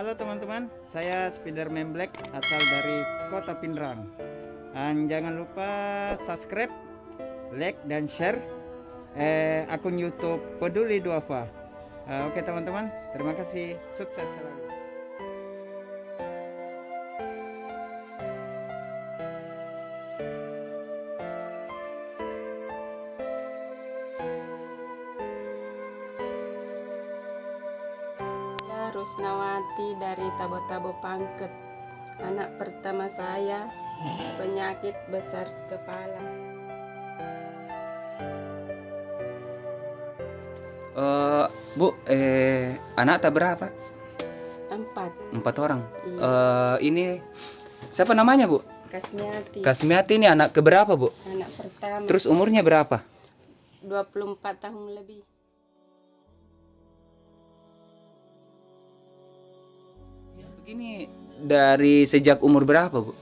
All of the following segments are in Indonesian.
Halo teman-teman, saya Spiderman Black asal dari Kota Pindrang. Dan jangan lupa subscribe, like dan share akun YouTube Peduli Duafa. Oke teman-teman, terima kasih, sukses selalu. Rusnawati dari Tabo-Tabo Pangket. Anak pertama saya penyakit besar kepala. Bu, anak tak berapa? 4. 4 orang. Iya. Ini siapa namanya, Bu? Kasmiati. Kasmiati ini anak keberapa, Bu? Anak pertama. Terus umurnya berapa? 24 tahun lebih. Begini dari sejak umur berapa, Bu?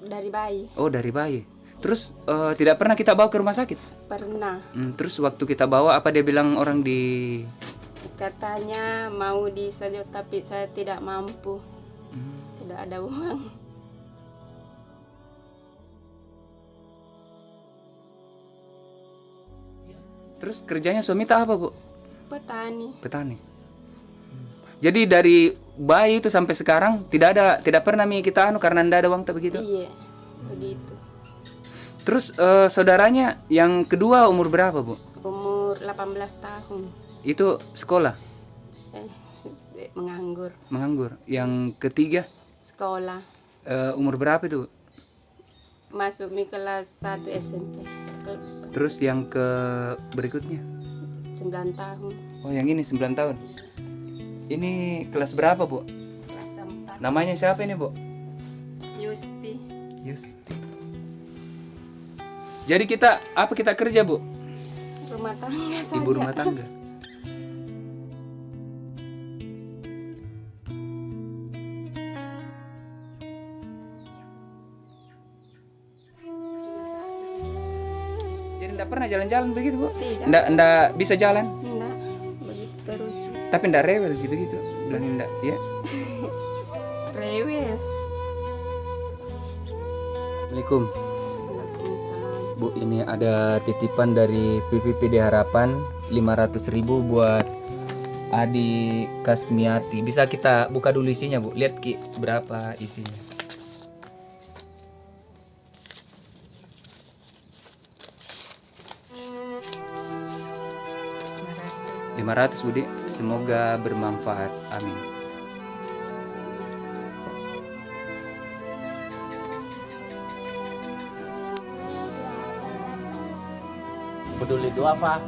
Dari bayi. Oh, dari bayi. Terus tidak pernah kita bawa ke rumah sakit? Pernah. Terus waktu kita bawa apa dia bilang orang di Katanya mau disedot tapi saya tidak mampu. Tidak ada uang. Terus kerjanya suami tak apa, Bu? Petani. Petani. Jadi dari bayi itu sampai sekarang tidak pernah kita karena ndak ada uang tak begitu? Iya, begitu. Terus saudaranya yang kedua umur berapa, Bu? Umur 18 tahun. Itu sekolah? Menganggur. Menganggur. Yang ketiga Sekolah. umur berapa itu, Bu? Masuk di kelas 1 SMP. Terus yang ke berikutnya? 9 tahun. Oh, yang ini 9 tahun. Ini kelas berapa, Bu? Kelas 4. Namanya siapa ini, Bu? Yusti. Yusti. Jadi kita kerja, Bu? Rumah tangga saja. Ibu rumah tangga. Jadi enggak pernah jalan-jalan begitu, Bu? Tidak. Enggak bisa jalan. Enggak, begitu terus. Tapi enggak rewel sih begitu. Bilang enggak, ya. Rewel. Assalamualaikum. Waalaikumsalam. Bu, ini ada titipan dari PPPD Harapan 500.000 buat Adi Kasmiati. Bisa kita buka dulu isinya, Bu. Lihat Ki berapa isinya. 500, Budi. Semoga bermanfaat. Amin. Peduli Duafa